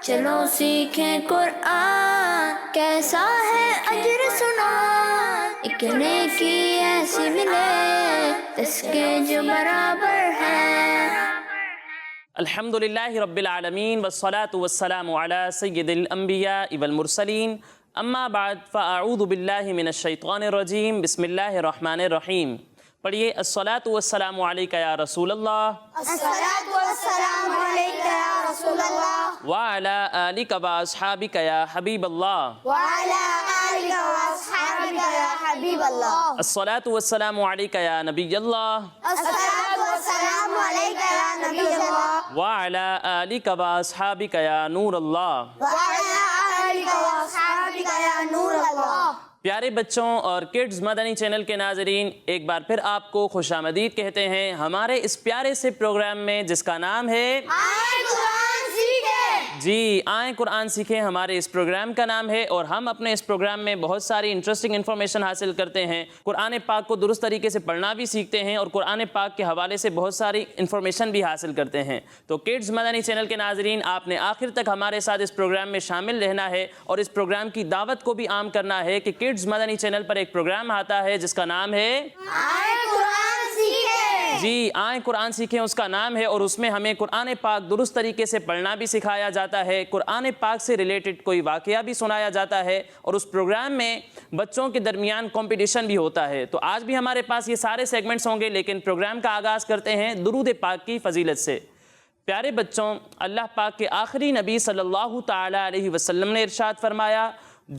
چلو سیکھیں قرآن، کیسا ہے اجر سنا، ایک نیکی ایسی ملے اس کے جو برابر ہے۔ الحمدللہ رب العالمین والصلاة والسلام علی سید الانبیاء والمرسلین، اما بعد فاعوذ باللہ من الشیطان الرجیم، بسم اللہ الرحمن الرحیم۔ پڑھیے الصلاة والسلام علیکہ یا رسول اللہ، الصلاة والسلام علیکہ یا رسول اللہ، وعلی آلک واصحابک یا حبیب اللہ، وعلی آلک واصحابک یا حبیب اللہ، الصلاة والسلام علیکہ یا نبی اللہ، الصلاة والسلام علیکہ یا نبی اللہ، وعلی آلک واصحابک یا نور اللہ۔ وعلی آلک واصحابک یا نور اللہ۔ پیارے بچوں اور کڈز مدنی چینل کے ناظرین، ایک بار پھر آپ کو خوش آمدید کہتے ہیں ہمارے اس پیارے سے پروگرام میں جس کا نام ہے آئیں قرآن سیکھیں۔ جی آئیں قرآن سیکھیں، ہمارے اس پروگرام کا نام ہے، اور ہم اپنے اس پروگرام میں بہت ساری انٹرسٹنگ انفارمیشن حاصل کرتے ہیں، قرآن پاک کو درست طریقے سے پڑھنا بھی سیکھتے ہیں، اور قرآن پاک کے حوالے سے بہت ساری انفارمیشن بھی حاصل کرتے ہیں۔ تو کڈز مدنی چینل کے ناظرین، آپ نے آخر تک ہمارے ساتھ اس پروگرام میں شامل رہنا ہے، اور اس پروگرام کی دعوت کو بھی عام کرنا ہے کہ کڈز مدنی چینل پر ایک پروگرام آتا ہے جس کا نام ہے آئیں قرآن سیکھیں۔ جی آئیں قرآن سیکھیں، اس کا نام ہے، اور اس میں ہمیں قرآن پاک درست طریقے سے پڑھنا بھی سکھایا جاتا ہے، قرآن پاک سے ریلیٹڈ کوئی واقعہ بھی سنایا جاتا ہے، اور اس پروگرام میں بچوں کے درمیان کمپٹیشن بھی ہوتا ہے۔ تو آج بھی ہمارے پاس یہ سارے سیگمنٹس ہوں گے، لیکن پروگرام کا آغاز کرتے ہیں درود پاک کی فضیلت سے۔ پیارے بچوں، اللہ پاک کے آخری نبی صلی اللہ تعالی علیہ وسلم نے ارشاد فرمایا،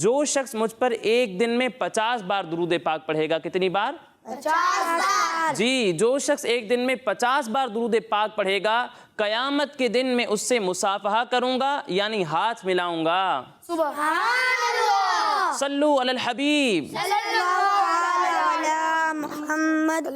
جو شخص مجھ پر ایک دن میں 50 بار درود پاک پڑھے گا، کتنی بار؟ 50 بار۔ جی جو شخص ایک دن میں 50 بار درود پاک پڑھے گا، قیامت کے دن میں اس سے مصافحہ کروں گا، یعنی ہاتھ ملاؤں گا۔ سبحان اللہ، صلو علی الحبیب۔ صلی اللہ علی محمد۔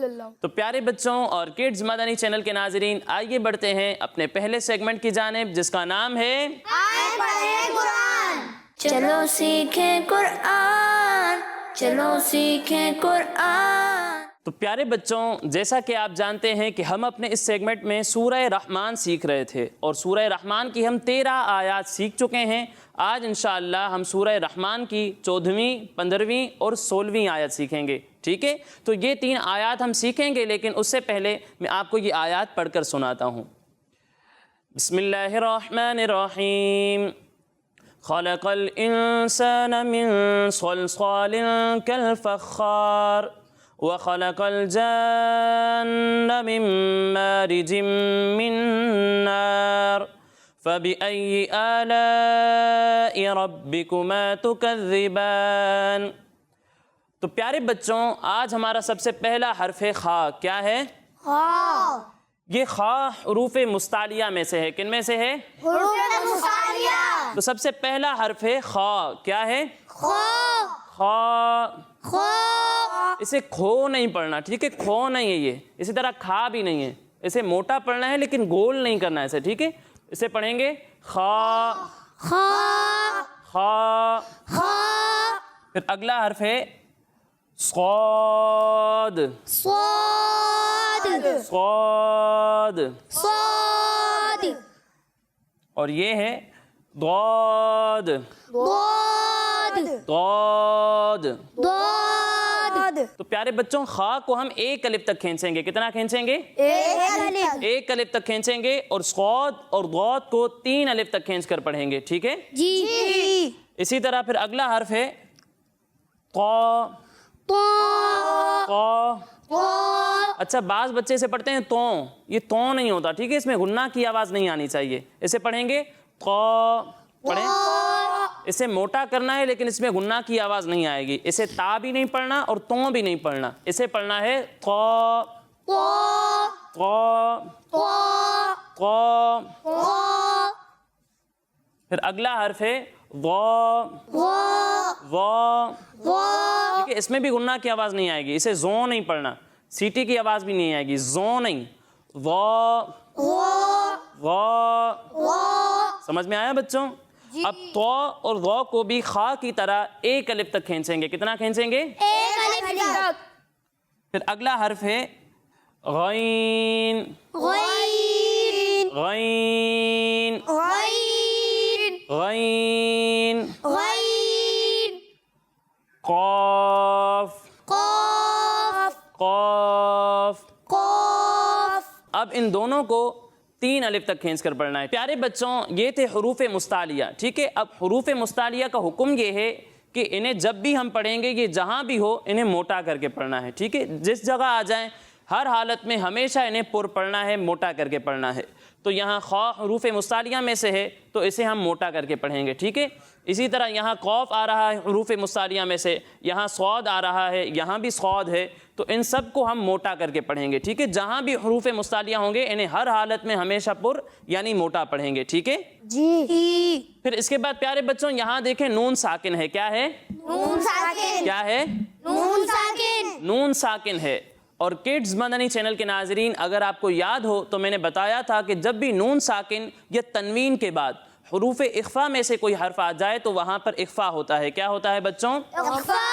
تو پیارے بچوں اور کڈز مدنی چینل کے ناظرین، آئیے بڑھتے ہیں اپنے پہلے سیگمنٹ کی جانب جس کا نام ہے آئیں پڑھیں قرآن۔ چلو سیکھیں قرآن، چلو سیکھیں قرآن۔ تو پیارے بچوں، جیسا کہ آپ جانتے ہیں کہ ہم اپنے اس سیگمنٹ میں سورہ رحمان سیکھ رہے تھے، اور سورہ رحمان کی ہم 13 آیات سیکھ چکے ہیں۔ آج انشاءاللہ ہم سورہ رحمان کی 14ویں، 15ویں اور 16ویں آیت سیکھیں گے، ٹھیک ہے؟ تو یہ 3 آیات ہم سیکھیں گے، لیکن اس سے پہلے میں آپ کو یہ آیات پڑھ کر سناتا ہوں۔ بسم اللہ الرحمن الرحیم۔ خلق الانسان من صلصال كالفخار وخلق الجن من مارج من نار فبأي آلاء ربكما تكذبان۔ تو پیارے بچوں، آج ہمارا سب سے پہلا حرف خا کیا ہے؟ خا۔ یہ خا حروف مستعلیہ میں سے ہے، کن میں سے ہے؟ حروف مستعلیہ۔ تو سب سے پہلا حرف ہے خا، کیا ہے؟ خا۔ خا۔ خا۔ اسے کھو نہیں پڑھنا، ٹھیک ہے؟ کھو نہیں ہے یہ، اسی طرح کھا بھی نہیں ہے، اسے موٹا پڑھنا ہے لیکن گول نہیں کرنا ہے اسے، ٹھیک ہے؟ اسے پڑھیں گے خا۔ خا۔ خا۔ خا۔ پھر اگلا حرف ہے صاد۔ صاد۔ صاد۔ صاد۔ اور یہ ہے ضاد۔ ضاد۔ ضاد۔ ضاد۔ تو پیارے بچوں، خا کو ہم ایک الف تک کھینچیں گے، کتنا کھینچیں گے؟ ایک الف تک کھینچیں گے، اور صاد اور ضاد کو 3 الف تک کھینچ کر پڑھیں گے، ٹھیک ہے؟ جی۔ اسی طرح پھر اگلا حرف ہے قا۔ تو۔ قا۔ تو۔ اچھا بعض بچے سے پڑھتے ہیں تو، یہ تو نہیں ہوتا، ٹھیک ہے؟ اس میں غنہ کی آواز نہیں آنی چاہیے، اسے پڑھیں گے قا۔ پڑھیں، اسے موٹا کرنا ہے لیکن اس میں غنہ کی آواز نہیں آئے گی، اسے تا بھی نہیں پڑھنا اور تو بھی نہیں پڑھنا، اسے پڑھنا ہے قا۔ تو۔ قا۔ تو۔ قا۔ تو۔ پھر اگلا حرف ہے وا۔ وا۔ وا، وا۔ ٹھیک ہے؟ اس میں بھی غنہ کی آواز نہیں آئے گی، اسے زو نہیں پڑھنا، سیٹی کی آواز بھی نہیں آئے گی، زو نہیں، وا۔ وا۔ وا۔ وا۔ سمجھ میں آیا بچوں؟ اب تو اور وا کو بھی خا کی طرح ایک الف تک کھینچیں گے، کتنا کھینچیں گے؟ ایک الف تک۔ پھر اگلا حرف ہے غین۔ غین۔ غین۔ غین۔ غین، غین قاف، قاف قاف۔ قاف اب ان دونوں کو 3 الف تک کھینچ کر پڑھنا ہے۔ پیارے بچوں یہ تھے حروف مستعلیہ، ٹھیک ہے۔ اب حروف مستعلیہ کا حکم یہ ہے کہ انہیں جب بھی ہم پڑھیں گے، یہ جہاں بھی ہو انہیں موٹا کر کے پڑھنا ہے، ٹھیک ہے۔ جس جگہ آ جائیں ہر حالت میں ہمیشہ انہیں پر پڑھنا ہے، موٹا کر کے پڑھنا ہے۔ تو یہاں خا حروف مستعلیہ میں سے ہے تو اسے ہم موٹا کر کے پڑھیں گے، ٹھیک ہے۔ اسی طرح یہاں قاف آ رہا ہے حروف مستعلیہ میں سے، یہاں صاد آ رہا ہے، یہاں بھی صاد ہے، تو ان سب کو ہم موٹا کر کے پڑھیں گے، ٹھیک ہے۔ جہاں بھی حروف مستعلیہ ہوں گے انہیں ہر حالت میں ہمیشہ پر یعنی موٹا پڑھیں گے، ٹھیک ہے۔ جی پھر اس کے بعد پیارے بچوں یہاں دیکھیں نون ساکن ہے، کیا ہے؟ نون ساکن کیا ہے؟ نون ساکن نون ساکن ہے۔ اور کڈز مدنی چینل کے ناظرین اگر آپ کو یاد ہو تو میں نے بتایا تھا کہ جب بھی نون ساکن یا تنوین کے بعد حروف اخفا میں سے کوئی حرف آ جائے تو وہاں پر اخفا ہوتا ہے، کیا ہوتا ہے بچوں؟ اخفا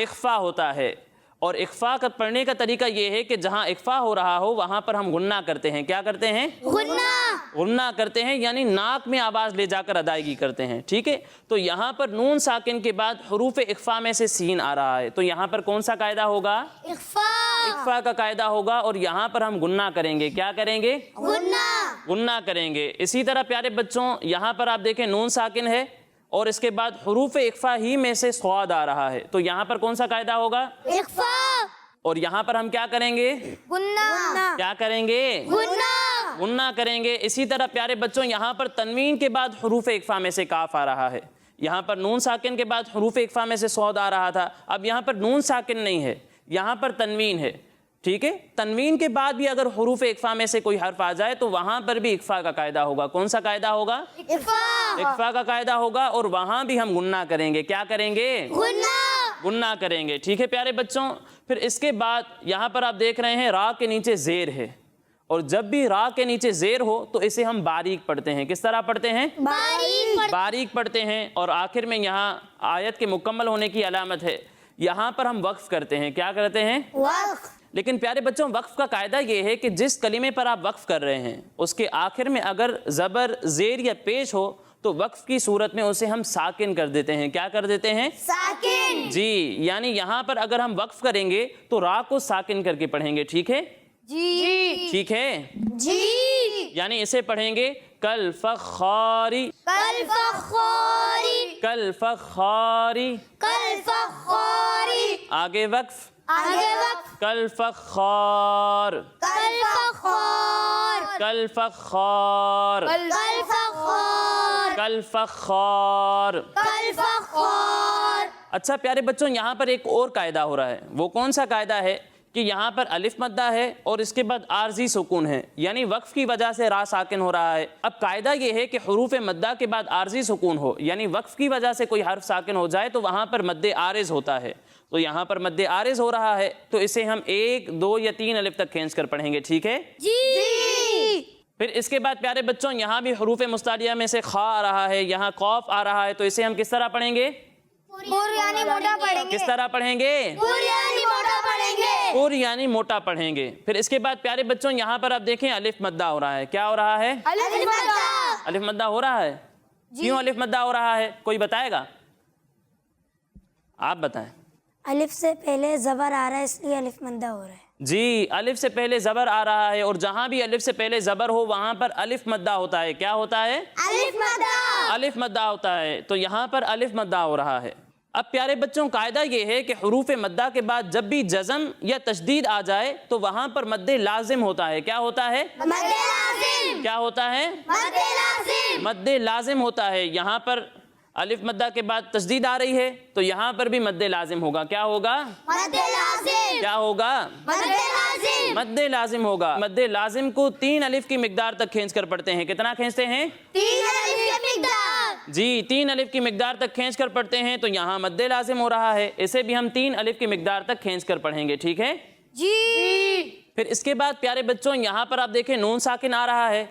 اخفا ہوتا ہے۔ اور اخفا کا پڑھنے کا طریقہ یہ ہے کہ جہاں اخفا ہو رہا ہو وہاں پر ہم غنہ کرتے ہیں، کیا کرتے ہیں؟ غنہ غنہ کرتے ہیں، یعنی ناک میں آواز لے جا کر ادائیگی کرتے ہیں، ٹھیک ہے۔ تو یہاں پر نون ساکن کے بعد حروف اخفا میں سے سین آ رہا ہے، تو یہاں پر کون سا قاعدہ ہوگا؟ اخفا اخفا کا قاعدہ ہوگا، اور یہاں پر ہم غنہ کریں گے، کیا کریں گے؟ غنہ غنہ کریں گے۔ اسی طرح پیارے بچوں یہاں پر آپ دیکھیں نون ساکن ہے اور اس کے بعد حروف اخفا ہی میں سے صاد آ رہا ہے، تو یہاں پر کون سا قاعدہ ہوگا؟ اخفا اور یہاں پر ہم کیا کریں گے؟ غنہ کیا کریں گے؟ غنہ غنہ کریں گے۔ اسی طرح پیارے بچوں یہاں پر تنوین کے بعد حروف اخفا میں سے کاف آ رہا ہے، یہاں پر نون ساکن کے بعد حروف اخفا میں سے صاد آ رہا تھا، اب یہاں پر نون ساکن نہیں ہے، یہاں پر تنوین ہے، ٹھیک ہے۔ تنوین کے بعد بھی اگر حروف اخفا میں سے کوئی حرف آ جائے تو وہاں پر بھی اخفا کا قاعدہ ہوگا، کون سا قاعدہ ہوگا؟ اخفا اخفا کا قاعدہ ہوگا، اور وہاں بھی ہم غنہ کریں گے، کیا کریں گے؟ غنہ غنہ کریں گے، ٹھیک ہے پیارے بچوں۔ پھر اس کے بعد یہاں پر آپ دیکھ رہے ہیں را کے نیچے زیر ہے، اور جب بھی را کے نیچے زیر ہو تو اسے ہم باریک پڑھتے ہیں، کس طرح پڑھتے ہیں؟ باریک پڑھتے ہیں۔ اور آخر میں یہاں آیت کے مکمل ہونے کی علامت ہے، یہاں پر ہم وقف کرتے ہیں، کیا کرتے ہیں؟ وقف لیکن پیارے بچوں وقف کا قاعدہ یہ ہے کہ جس کلمے پر آپ وقف کر رہے ہیں اس کے آخر میں اگر زبر زیر یا پیش ہو تو وقف کی صورت میں اسے ہم ساکن کر دیتے ہیں، کیا کر دیتے ہیں؟ ساکن جی، یعنی یہاں پر اگر ہم وقف کریں گے تو را کو ساکن کر کے پڑھیں گے، ٹھیک ہے؟ جی ٹھیک ہے، جی یعنی اسے پڑھیں گے کل فخاری، کل فخاری کل فخاری، کل فخاری آگے وقف، آگے وقف کل فخار، کل فخار کل فخار، کل فخار کل فخار۔ کل فخار اچھا پیارے بچوں یہاں پر ایک اور قاعدہ ہو رہا ہے، وہ کون سا قاعدہ ہے کہ یہاں پر الف مدہ ہے اور اس کے بعد عارضی سکون ہے، یعنی وقف کی وجہ سے را ساکن ہو رہا ہے۔ اب قاعدہ یہ ہے کہ حروف مدہ کے بعد عارضی سکون ہو، یعنی وقف کی وجہ سے کوئی حرف ساکن ہو جائے تو وہاں پر مد عارض ہوتا ہے، تو یہاں پر مد عارض ہو رہا ہے تو اسے ہم 1 2 یا 3 الف تک کھینچ کر پڑھیں گے، ٹھیک ہے۔ جی پھر اس کے بعد پیارے بچوں یہاں بھی حروف مستعلیہ میں سے خا آ رہا ہے، یہاں قاف آ رہا ہے، تو اسے ہم کس طرح پڑھیں گے؟ پور یعنی موٹا پڑھیں گے، کس طرح پڑھیں گے؟ پور یعنی موٹا پڑھیں گے، پور یعنی موٹا پڑھیں گے۔ پھر اس کے بعد پیارے بچوں یہاں پر آپ دیکھیں الف مدہ ہو رہا ہے، کیا ہو رہا ہے؟ الف مدہ الف مدہ ہو رہا ہے، کیوں الف مدہ ہو رہا ہے؟ کوئی بتائے گا؟ آپ بتائیں۔ الف سے پہلے زبر آ رہا ہے اس لیے الف مدہ ہو رہا ہے۔ جی، الف سے پہلے زبر آ رہا ہے، اور جہاں بھی الف سے پہلے زبر ہو وہاں پر الف مدہ ہوتا ہے، کیا ہوتا ہے؟ الف مدہ الف مدہ ہوتا ہے، تو یہاں پر الف مدہ ہو رہا ہے۔ اب پیارے بچوں قاعدہ یہ ہے کہ حروف مدہ کے بعد جب بھی جزم یا تشدید آ جائے تو وہاں پر مد لازم ہوتا ہے، کیا ہوتا ہے؟ مد لازم کیا ہوتا ہے؟ مد لازم مد لازم ہوتا ہے۔ یہاں پر الف مدہ کے بعد تشدید آ رہی ہے تو یہاں پر بھی مد لازم ہوگا، کیا ہوگا؟ مد لازم کیا ہوگا؟ مد لازم مد لازم ہوگا۔ مد لازم کو 3 الف کی مقدار تک کھینچ کر پڑھتے ہیں، کتنا کھینچتے ہیں؟ 3 الف کی مقدار، جی 3 الف کی مقدار تک کھینچ کر پڑھتے ہیں، تو یہاں مد لازم ہو رہا ہے، اسے بھی ہم 3 الف کی مقدار تک کھینچ کر پڑھیں گے، ٹھیک ہے۔ جی پھر اس کے بعد پیارے بچوں یہاں پر آپ دیکھیں نون ساکن آ رہا ہے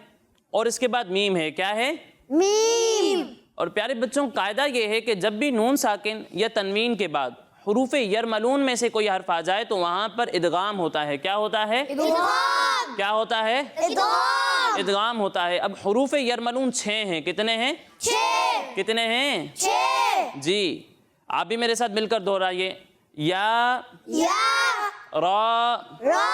اور اس کے بعد میم ہے، کیا ہے؟ میم اور پیارے بچوں قاعدہ یہ ہے کہ جب بھی نون ساکن یا تنوین کے بعد حروف یرملون میں سے کوئی حرف آ جائے تو وہاں پر ادغام ہوتا ہے، کیا ہوتا ہے؟ ادغام کیا ہوتا ہے؟ ادغام ادغام ہوتا ہے۔ اب حروف یرملون 6 ہیں، کتنے ہیں؟ 6 کتنے ہیں؟ 6 جی آپ بھی میرے ساتھ مل کر دہرائیے، یا یا را را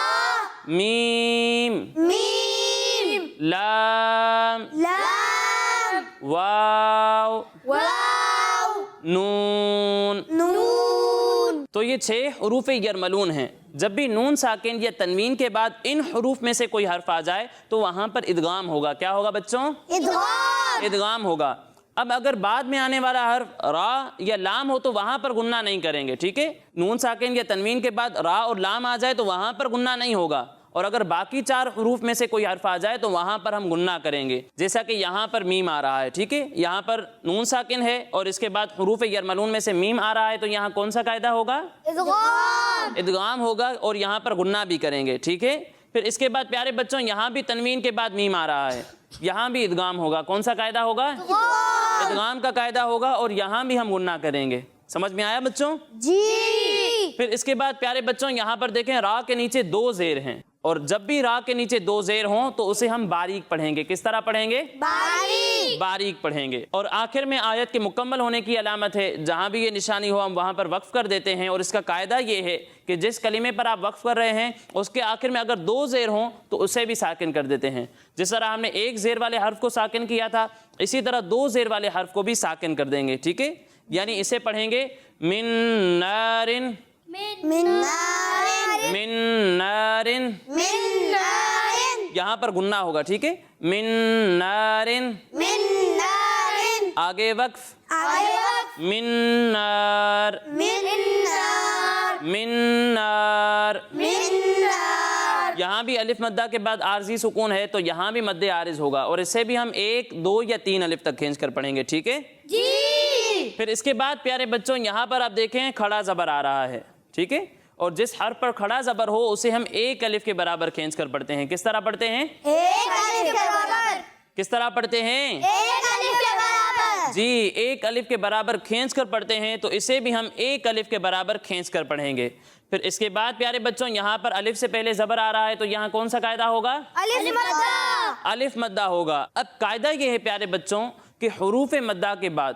میم میم لام لام واو واو نون۔ نون۔ تو یہ 6 حروف یرملون ہیں۔ جب بھی نون ساکن یا تنوین کے بعد ان حروف میں سے کوئی حرف آ جائے تو وہاں پر ادغام ہوگا۔ کیا ہوگا بچوں؟ ادغام۔ ادغام ہوگا۔ اب اگر بعد میں آنے والا حرف را یا لام ہو تو وہاں پر غنہ نہیں کریں گے، ٹھیک ہے؟ نون ساکن یا تنوین کے بعد را اور لام آ جائے تو وہاں پر غنہ نہیں ہوگا، اور اگر باقی 4 حروف میں سے کوئی حرف آ جائے تو وہاں پر ہم غنہ کریں گے، جیسا کہ یہاں پر میم آ رہا ہے، ٹھیک ہے؟ یہاں پر نون ساکن ہے اور اس کے بعد حروف یرملون میں سے میم آ رہا ہے، تو یہاں کون سا قاعدہ ہوگا؟ ادغام۔ ادغام ہوگا، اور یہاں پر غنہ بھی کریں گے، ٹھیک ہے؟ پھر اس کے بعد پیارے بچوں یہاں بھی تنوین کے بعد میم آ رہا ہے، یہاں بھی ادغام ہوگا۔ کون سا قاعدہ ہوگا؟ ادغام کا قاعدہ ہوگا، اور یہاں بھی ہم غنہ کریں گے۔ سمجھ میں آیا بچوں؟ جی۔ پھر اس کے بعد پیارے بچوں یہاں پر دیکھیں را کے نیچے 2 زیر ہیں، اور جب بھی را کے نیچے 2 زیر ہوں تو اسے ہم باریک پڑھیں گے۔ کس طرح پڑھیں گے؟ باریک۔ باریک پڑھیں گے۔ اور آخر میں آیت کے مکمل ہونے کی علامت ہے، جہاں بھی یہ نشانی ہو ہم وہاں پر وقف کر دیتے ہیں، اور اس کا قاعدہ یہ ہے کہ جس کلمے پر آپ وقف کر رہے ہیں اس کے آخر میں اگر 2 زیر ہوں تو اسے بھی ساکن کر دیتے ہیں۔ جس طرح ہم نے 1 زیر والے حرف کو ساکن کیا تھا، اسی طرح 2 زیر والے حرف کو بھی ساکن کر دیں گے، ٹھیک ہے؟ یعنی اسے پڑھیں گے من نارن من نار من نارن، من نار یہاں پر غنہ ہوگا، ٹھیک ہے؟ من نارن، من نار آگے وقف آگے وقف من نار من نار من نار۔ من نار۔ یہاں بھی الف مدہ کے بعد عارضی سکون ہے تو یہاں بھی مد عارض ہوگا، اور اسے بھی ہم 1 2 یا 3 الف تک کھینچ کر پڑھیں گے، ٹھیک ہے؟ جی۔ پھر اس کے بعد پیارے بچوں یہاں پر آپ دیکھیں کھڑا زبر آ رہا ہے، ٹھیک ہے؟ اور جس حرف پر کھڑا زبر ہو اسے ہم 1 الف کے برابر کھینچ کر پڑھتے ہیں۔ کس طرح پڑھتے ہیں؟ ایک الف کے برابر۔ کس طرح پڑھتے ہیں؟ ایک الف کے برابر۔ جی 1 الف کے برابر کھینچ کر پڑھتے ہیں، تو اسے بھی ہم 1 الف کے برابر کھینچ کر پڑھیں گے۔ پھر اس کے بعد پیارے بچوں یہاں پر الف سے پہلے زبر آ رہا ہے تو یہاں کون سا قاعدہ ہوگا؟ الف مدہ۔ الف مدہ ہوگا۔ اب قاعدہ یہ ہے پیارے بچوں کہ حروف مدہ کے بعد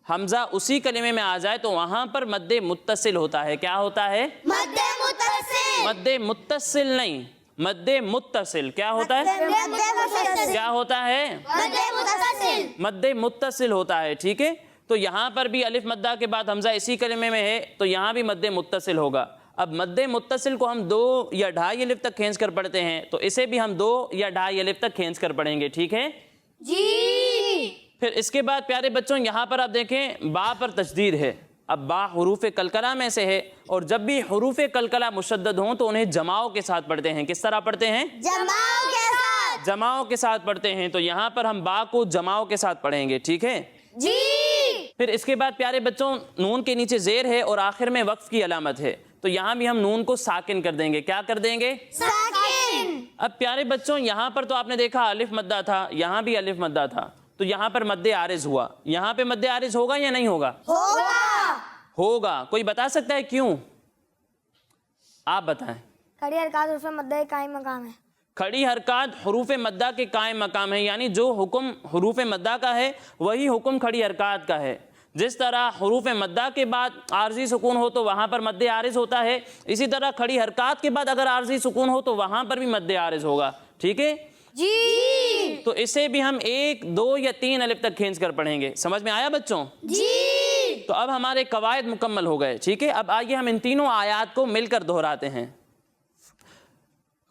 حمزہ اسی کلمے میں آ جائے تو وہاں پر مد متصل ہوتا ہے۔ کیا ہوتا ہے؟ مد متصل۔ مد متصل نہیں، مد متصل۔ کیا ہوتا ہے؟ مد متصل۔ کیا ہوتا ہے؟ مد متصل۔ مد متصل ہوتا ہے، ٹھیک ہے؟ تو یہاں پر بھی الف مدہ کے بعد حمزہ اسی کلمے میں ہے تو یہاں بھی مد متصل ہوگا۔ اب مد متصل کو ہم 2 یا 2.5 الف تک کھینچ کر پڑھتے ہیں، تو اسے بھی ہم 2 یا 2.5 الف تک کھینچ کر پڑھیں گے، ٹھیک ہے؟ جی۔ پھر اس کے بعد پیارے بچوں یہاں پر آپ دیکھیں با پر تشدید ہے۔ اب با حروف قلقلہ میں سے ہے، اور جب بھی حروف قلقلہ مشدد ہوں تو انہیں جماؤں کے ساتھ پڑھتے ہیں۔ کس طرح پڑھتے ہیں؟ جماؤں کے ساتھ۔ جماؤں کے ساتھ پڑھتے ہیں، تو یہاں پر ہم با کو جماؤں کے ساتھ پڑھیں گے، ٹھیک ہے؟ جی۔ پھر اس کے بعد پیارے بچوں نون کے نیچے زیر ہے اور آخر میں وقف کی علامت ہے، تو یہاں بھی ہم نون کو ساکن کر دیں گے۔ کیا کر دیں گے؟ ساکن۔ اب پیارے بچوں یہاں پر تو آپ نے دیکھا الف مدہ تھا، یہاں بھی الف مدہ تھا، تو یہاں پر مد عارض ہوا۔ یہاں پہ مد عارض ہوگا یا نہیں ہوگا؟ ہوگا۔ ہوگا۔ کوئی بتا سکتا ہے کیوں؟ آپ بتائیں۔ کھڑی حرکات حروف مدہ کے قائم مقام ہے۔ کھڑی حرکات حروف مدہ کے قائم مقام ہے، یعنی جو حکم حروف مدہ کا ہے وہی حکم کھڑی حرکات کا ہے۔ جس طرح حروف مدہ کے بعد عارضی سکون ہو تو وہاں پر مد عارض ہوتا ہے، اسی طرح کھڑی حرکات کے بعد اگر عارضی سکون ہو تو وہاں پر بھی مد عارض ہوگا، ٹھیک ہے؟ جی۔ تو اسے بھی ہم 1 2 یا 3 الف تک کھینچ کر پڑھیں گے۔ سمجھ میں آیا بچوں؟ جی۔ تو اب ہمارے قواعد مکمل ہو گئے، ٹھیک ہے؟ اب آئیے ہم ان تینوں آیات کو مل کر دہراتے ہیں۔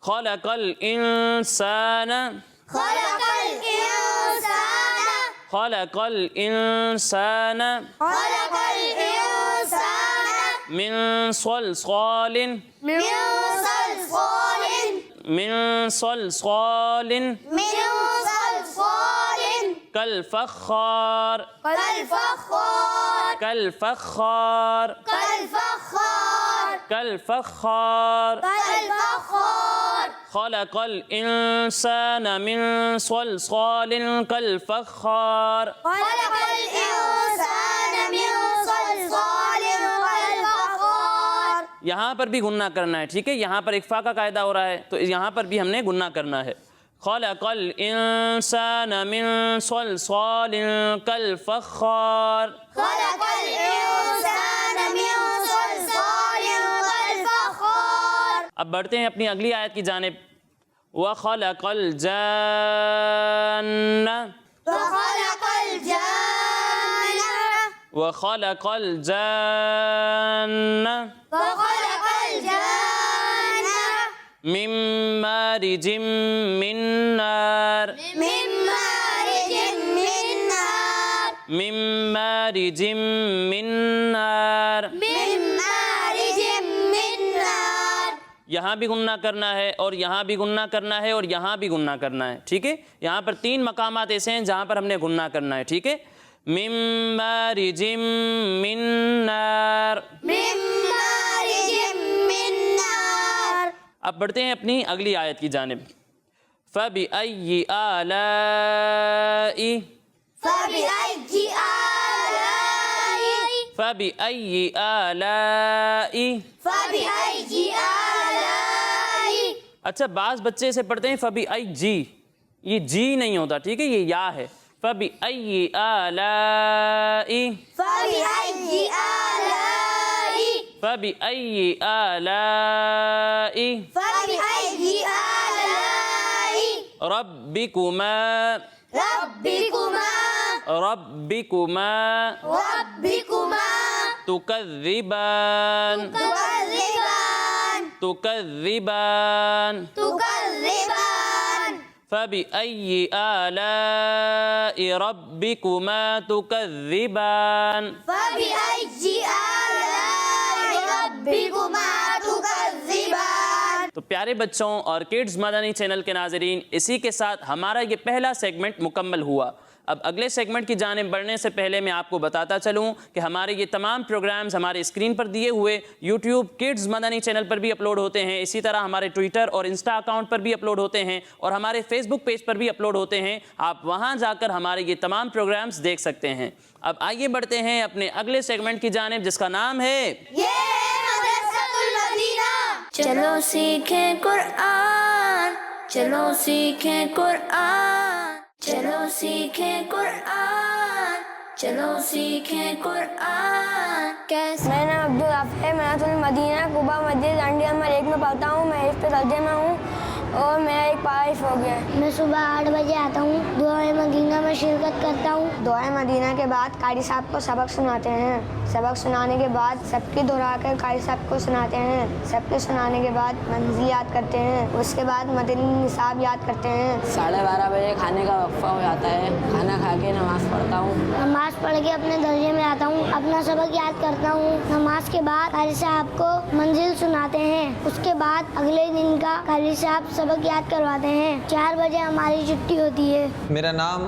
خلق الانسان خلق الانسان خلق الانسان خلق الانسان من صلصال من صلصال من صلصال من صلصال كالفخار كالفخار كالفخار كالفخار كالفخار كالفخار خلق الإنسان من صلصال كالفخار خلق الانسان من صلصال كالفخار۔ یہاں پر بھی گننا کرنا ہے، ٹھیک ہے؟ یہاں پر اکفا کا قاعدہ ہو رہا ہے تو یہاں پر بھی ہم نے گننا کرنا ہے۔ خلق الانسان من صلصال كالفخار خلق الإنسان من صلصال كالفخار. اب بڑھتے ہیں اپنی اگلی آیت کی جانب. وَخَلَقَ الْجَانَّ وخلق الجان وَخَلَقَ الْجَانَّ وخلق الجان مِن مَارِجٍ مِّن نَّارٍ من مارج من نار مِن مَارِجٍ مِّن نَّارٍ. من مارج من نار. یہاں بھی گننا کرنا ہے اور یہاں بھی گننا کرنا ہے اور یہاں بھی گننا کرنا ہے. ٹھیک ہے, یہاں پر 3 مقامات ایسے ہیں جہاں پر ہم نے گننا کرنا ہے. ٹھیک ہے, مِن مَارِجٍ مِّن نَّارٍ. من مارج من نار. اب بڑھتے ہیں اپنی اگلی آیت کی جانب. فَبِأَيِّ آلَاءِ فبأي آلاء فَبِأَيِّ آلَاءِ. فبأي آلاء. اچھا, بعض بچے سے پڑھتے ہیں فَبِأَيِّ, یہ جی نہیں ہوتا. ٹھیک ہے, یہ یا ہے. فَبِأَيِّ آلَاءِ فبأي آلاء. فَبِأَيِّ آلَاءِ فبأي آلاء رَبِّكُمَا ربكما رَبِّكُمَا ربكما تُكَذِّبَانِ تكذبان فَبِأَيِّ آلَاءِ رَبِّكُمَا تُكَذِّبَانِ. فبأي آلاء ربكما تكذبان. تو پیارے بچوں اور کڈز مدنی چینل کے ناظرین, اسی کے ساتھ ہمارا یہ پہلا سیگمنٹ مکمل ہوا. اب اگلے سیگمنٹ کی جانب بڑھنے سے پہلے میں آپ کو بتاتا چلوں کہ ہمارے یہ تمام پروگرامز ہمارے اسکرین پر دیے ہوئے یوٹیوب کڈز مدنی چینل پر بھی اپلوڈ ہوتے ہیں, اسی طرح ہمارے ٹویٹر اور انسٹا اکاؤنٹ پر بھی اپلوڈ ہوتے ہیں اور ہمارے فیس بک پیج پر بھی اپلوڈ ہوتے ہیں. آپ وہاں جا کر ہمارے یہ تمام پروگرامز دیکھ سکتے ہیں. اب آئیے بڑھتے ہیں اپنے اگلے سیگمنٹ کی جانب جس کا نام ہے یہ مدرسۃ المدینہ. چلو سیکھیں قرآن, چلو سیکھیں قرآن, چلو سیکھیں قرآن, چلو سیکھیں قرآن. کیسے میرا نام عبدالغفار ہے. مدرسۃ المدینہ قبا مسجد لانڈی نمبر 1 میں پڑھتا ہوں. میں حفظ درجے میں ہوں اور میرا ایک پارا ہو گیا ہے. میں صبح 8 بجے آتا ہوں. دعائے مدینہ میں شرکت کرتا ہوں. دعائے مدینہ کے بعد قاری صاحب کو سبق سناتے ہیں. سبق سنانے کے بعد سب کی دہرا کر قاری صاحب کو سناتے ہیں. سب کے سنانے کے بعد منزل یاد کرتے ہیں. اس کے بعد مدنی نصاب یاد کرتے ہیں. 12:30 بجے کھانے کا وقفہ ہو جاتا ہے. کھانا کھا کے نماز پڑھتا ہوں. نماز پڑھ کے اپنے درجے میں آتا ہوں. اپنا سبق یاد کرتا ہوں. نماز کے بعد قاری صاحب کو منزل سناتے ہیں. اس کے بعد اگلے دن کا قاری صاحب سبق یاد کرواتے ہیں. 4 بجے ہماری چھٹی ہوتی ہے. میرا نام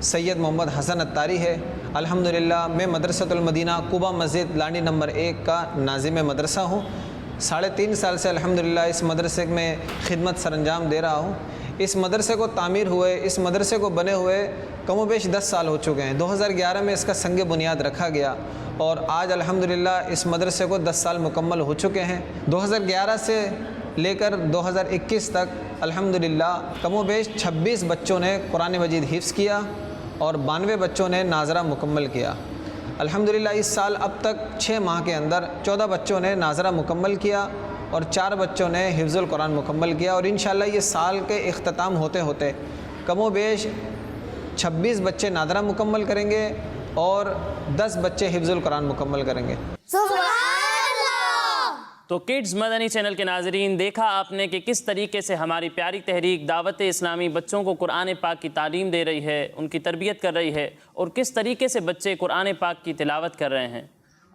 سید محمد حسن اتاری ہے. الحمدللہ میں مدرسۃ المدینہ قبا مسجد لانڈی نمبر 1 کا ناظم مدرسہ ہوں. 3.5 سال سے الحمدللہ اس مدرسے میں خدمت سر انجام دے رہا ہوں. اس مدرسے کو تعمیر ہوئے, اس مدرسے کو بنے ہوئے کم و بیش 10 سال ہو چکے ہیں. 2011 میں اس کا سنگ بنیاد رکھا گیا اور آج الحمدللہ اس مدرسے کو 10 سال مکمل ہو چکے ہیں. 2011 سے لے کر 2021 تک الحمدللہ کم و بیش 26 بچوں نے قرآن مجید حفظ کیا اور 92 بچوں نے ناظرہ مکمل کیا. الحمدللہ اس سال اب تک 6 ماہ کے اندر 14 بچوں نے ناظرہ مکمل کیا اور 4 بچوں نے حفظ القرآن مکمل کیا. اور انشاءاللہ یہ سال کے اختتام ہوتے ہوتے کم و بیش 26 بچے ناظرہ مکمل کریں گے اور 10 بچے حفظ القرآن مکمل کریں گے. تو کڈز مدنی چینل کے ناظرین, دیکھا آپ نے کہ کس طریقے سے ہماری پیاری تحریک دعوت اسلامی بچوں کو قرآن پاک کی تعلیم دے رہی ہے, ان کی تربیت کر رہی ہے اور کس طریقے سے بچے قرآن پاک کی تلاوت کر رہے ہیں.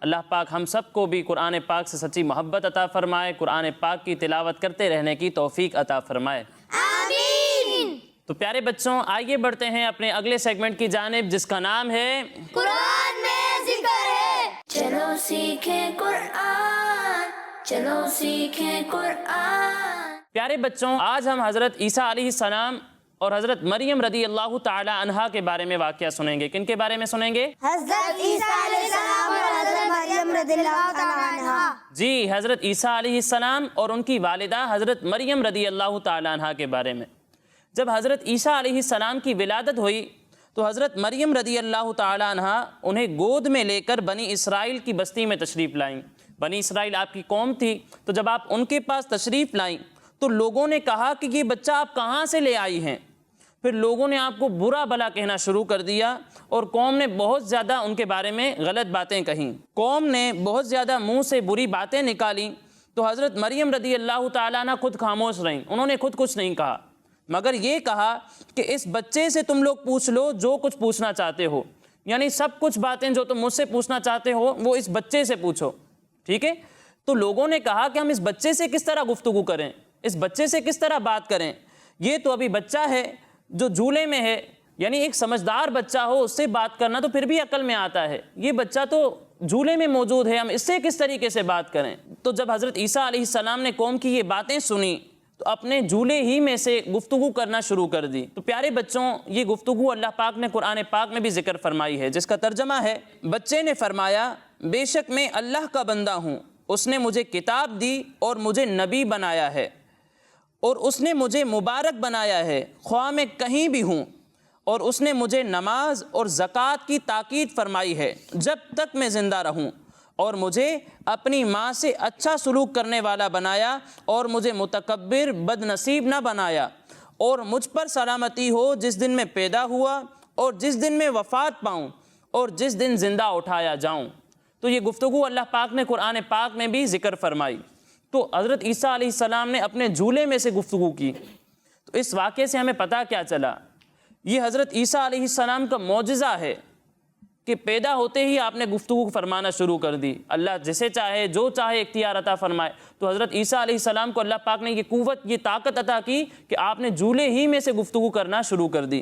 اللہ پاک ہم سب کو بھی قرآن پاک سے سچی محبت عطا فرمائے, قرآن پاک کی تلاوت کرتے رہنے کی توفیق عطا فرمائے. آمین. تو پیارے بچوں, آئیے بڑھتے ہیں اپنے اگلے سیگمنٹ کی جانب جس کا نام ہے قرآن میں ذکر ہے. چلو سیکھیں قرآن, چلو سیکھیں قرآن. پیارے بچوں, آج ہم حضرت عیسیٰ علیہ السلام اور حضرت مریم رضی اللہ تعالی عنہا کے بارے میں واقعہ سنیں گے. کن کے بارے میں سنیں گے؟ حضرت عیسیٰ علیہ السلام اور حضرت مریم رضی اللہ تعالیٰ عنہا. جی, حضرت عیسیٰ علیہ السلام اور ان کی والدہ حضرت مریم رضی اللہ تعالی عنہا کے بارے میں. جب حضرت عیسیٰ علیہ السلام کی ولادت ہوئی تو حضرت مریم رضی اللہ تعالی عنہ انہیں گود میں لے کر بنی اسرائیل کی بستی میں تشریف لائیں۔ بنی اسرائیل آپ کی قوم تھی، تو جب آپ ان کے پاس تشریف لائیں تو لوگوں نے کہا کہ یہ بچہ آپ کہاں سے لے آئی ہیں؟ پھر لوگوں نے آپ کو برا بھلا کہنا شروع کر دیا اور قوم نے بہت زیادہ ان کے بارے میں غلط باتیں کہیں۔ قوم نے بہت زیادہ منہ سے بری باتیں نکالیں تو حضرت مریم رضی اللہ تعالیٰ عنہ خود خاموش رہیں، انہوں نے خود کچھ نہیں کہا، مگر یہ کہا کہ اس بچے سے تم لوگ پوچھ لو جو کچھ پوچھنا چاہتے ہو، یعنی سب کچھ باتیں جو تم مجھ سے پوچھنا چاہتے ہو وہ اس بچے سے پوچھو، ٹھیک ہے؟ تو لوگوں نے کہا کہ ہم اس بچے سے کس طرح گفتگو کریں، اس بچے سے کس طرح بات کریں، یہ تو ابھی بچہ ہے جو جھولے میں ہے، یعنی ایک سمجھدار بچہ ہو اس سے بات کرنا تو پھر بھی عقل میں آتا ہے، یہ بچہ تو جھولے میں موجود ہے، ہم اس سے کس طریقے سے بات کریں؟ تو جب حضرت عیسیٰ علیہ السلام نے قوم کی یہ باتیں سنی تو اپنے جھولے ہی میں سے گفتگو کرنا شروع کر دی۔ تو پیارے بچوں، یہ گفتگو اللہ پاک نے قرآن پاک میں بھی ذکر فرمائی ہے، جس کا ترجمہ ہے، بچے نے فرمایا بے شک میں اللہ کا بندہ ہوں، اس نے مجھے کتاب دی اور مجھے نبی بنایا ہے، اور اس نے مجھے مبارک بنایا ہے خواہ میں کہیں بھی ہوں، اور اس نے مجھے نماز اور زکوٰۃ کی تاکید فرمائی ہے جب تک میں زندہ رہوں، اور مجھے اپنی ماں سے اچھا سلوک کرنے والا بنایا، اور مجھے متکبر بد نصیب نہ بنایا، اور مجھ پر سلامتی ہو جس دن میں پیدا ہوا اور جس دن میں وفات پاؤں اور جس دن زندہ اٹھایا جاؤں۔ تو یہ گفتگو اللہ پاک نے قرآن پاک میں بھی ذکر فرمائی۔ تو حضرت عیسیٰ علیہ السلام نے اپنے جھولے میں سے گفتگو کی۔ تو اس واقعے سے ہمیں پتہ کیا چلا؟ یہ حضرت عیسیٰ علیہ السلام کا معجزہ ہے کہ پیدا ہوتے ہی آپ نے گفتگو فرمانا شروع کر دی۔ اللہ جسے چاہے جو چاہے اختیار عطا فرمائے، تو حضرت عیسیٰ علیہ السلام کو اللہ پاک نے یہ قوت، یہ طاقت عطا کی کہ آپ نے جھولے ہی میں سے گفتگو کرنا شروع کر دی۔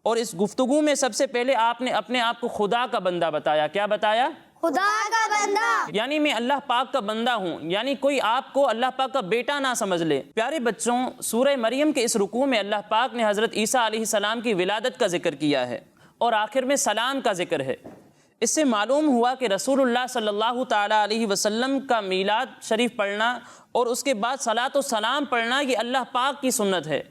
اور اس گفتگو میں سب سے پہلے آپ نے اپنے آپ کو خدا کا بندہ بتایا۔ کیا بتایا؟ خدا کا بندہ، یعنی میں اللہ پاک کا بندہ ہوں، یعنی کوئی آپ کو اللہ پاک کا بیٹا نہ سمجھ لے۔ پیارے بچوں، سورہ مریم کے اس رکوع میں اللہ پاک نے حضرت عیسیٰ علیہ السلام کی ولادت کا ذکر کیا ہے اور آخر میں سلام کا ذکر ہے۔ اس سے معلوم ہوا کہ رسول اللہ صلی اللہ تعالیٰ علیہ وسلم کا میلاد شریف پڑھنا اور اس کے بعد صلاۃ و سلام پڑھنا یہ اللہ پاک کی سنت ہے،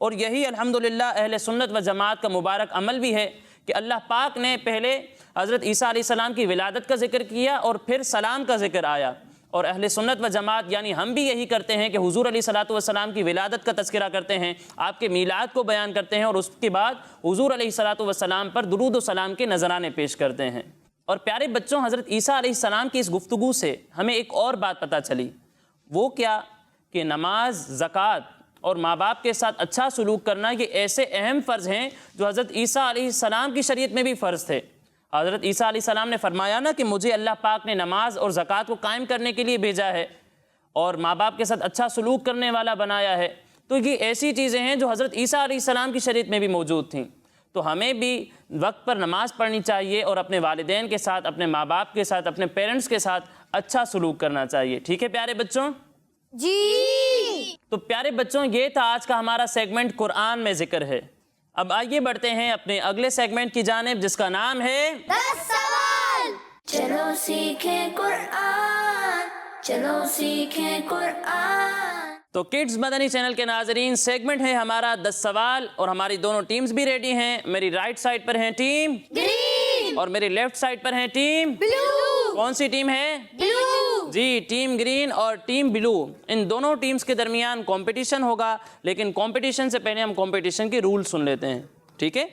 اور یہی الحمدللہ اہل سنت و جماعت کا مبارک عمل بھی ہے کہ اللہ پاک نے پہلے حضرت عیسیٰ علیہ السلام کی ولادت کا ذکر کیا اور پھر سلام کا ذکر آیا، اور اہل سنت و جماعت یعنی ہم بھی یہی کرتے ہیں کہ حضور علیہ الصلوۃ والسلام کی ولادت کا تذکرہ کرتے ہیں، آپ کے میلاد کو بیان کرتے ہیں، اور اس کے بعد حضور علیہ الصلوۃ والسلام پر درود و سلام کے نذرانے پیش کرتے ہیں۔ اور پیارے بچوں، حضرت عیسیٰ علیہ السلام کی اس گفتگو سے ہمیں ایک اور بات پتہ چلی، وہ کیا کہ نماز، زکوٰۃ اور ماں باپ کے ساتھ اچھا سلوک کرنا یہ ایسے اہم فرض ہیں جو حضرت عیسیٰ علیہ السلام کی شریعت میں بھی فرض تھے۔ حضرت عیسیٰ علیہ السلام نے فرمایا نا کہ مجھے اللہ پاک نے نماز اور زکوٰۃ کو قائم کرنے کے لیے بھیجا ہے اور ماں باپ کے ساتھ اچھا سلوک کرنے والا بنایا ہے۔ تو یہ ایسی چیزیں ہیں جو حضرت عیسیٰ علیہ السلام کی شریعت میں بھی موجود تھیں۔ تو ہمیں بھی وقت پر نماز پڑھنی چاہیے اور اپنے والدین کے ساتھ، اپنے ماں باپ کے ساتھ، اپنے پیرنٹس کے ساتھ اچھا سلوک کرنا چاہیے، ٹھیک ہے پیارے بچوں؟ جی۔ تو پیارے بچوں، یہ تھا آج کا ہمارا سیگمنٹ قرآن میں ذکر ہے۔ اب آئیے بڑھتے ہیں اپنے اگلے سیگمنٹ کی جانب جس کا نام ہے 10 سوال۔ چلو سیکھیں قرآن، چلو سیکھیں قرآن۔ تو کڈز مدنی چینل کے ناظرین، سیگمنٹ ہے ہمارا 10 سوال، اور ہماری دونوں ٹیمز بھی ریڈی ہیں۔ میری رائٹ سائڈ پر ہیں ٹیم گرین اور میری لیفٹ سائڈ پر ہیں ٹیم بلو کون سی ٹیم ہے؟ بلو۔ جی، ٹیم گرین اور ٹیم بلو، ان دونوں ٹیمز کے درمیان کمپٹیشن ہوگا، لیکن کمپٹیشن سے پہلے ہم کمپٹیشن کے رول سن لیتے ہیں، ٹھیک ہے؟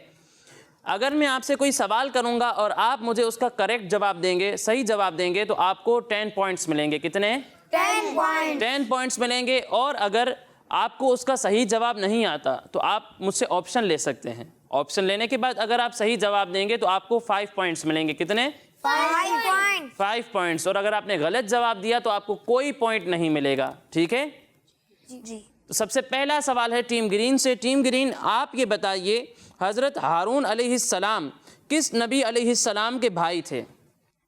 اگر میں آپ سے کوئی سوال کروں گا اور آپ مجھے اس کا کریکٹ جواب دیں گے، صحیح جواب دیں گے، تو آپ کو 10 پوائنٹس ملیں گے۔ کتنے؟ 10 پوائنٹ۔ 10 پوائنٹس ملیں گے، اور اگر آپ کو اس کا صحیح جواب نہیں آتا تو آپ مجھ سے آپشن لے سکتے ہیں۔ آپشن لینے کے بعد اگر آپ صحیح جواب دیں گے تو آپ کو 5 پوائنٹس ملیں گے۔ کتنے؟ 5 پوائنٹ۔ 5 پوائنٹس، اور اگر آپ نے غلط جواب دیا تو آپ کو کوئی پوائنٹ نہیں ملے گا، ٹھیک ہے؟ جی۔ تو سب سے پہلا سوال ہے ٹیم گرین سے۔ ٹیم گرین، آپ یہ بتائیے حضرت ہارون علیہ السلام کس نبی علیہ السلام کے بھائی تھے؟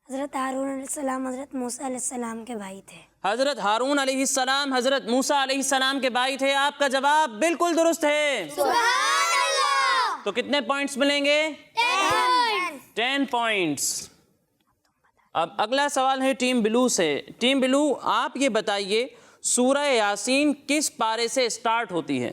حضرت ہارون علیہ السلام حضرت موسیٰ علیہ السلام کے بھائی تھے۔ حضرت ہارون علیہ السلام حضرت موسیٰ علیہ السلام کے بھائی تھے۔ آپ کا جواب بالکل درست ہے۔ سبحان اللہ۔ تو کتنے پوائنٹس ملیں گے؟ 10 پوائنٹس۔ اب اگلا سوال ہے ٹیم بلو سے۔ ٹیم بلو، آپ یہ بتائیے سورہ یاسین کس پارے سے سٹارٹ ہوتی ہے؟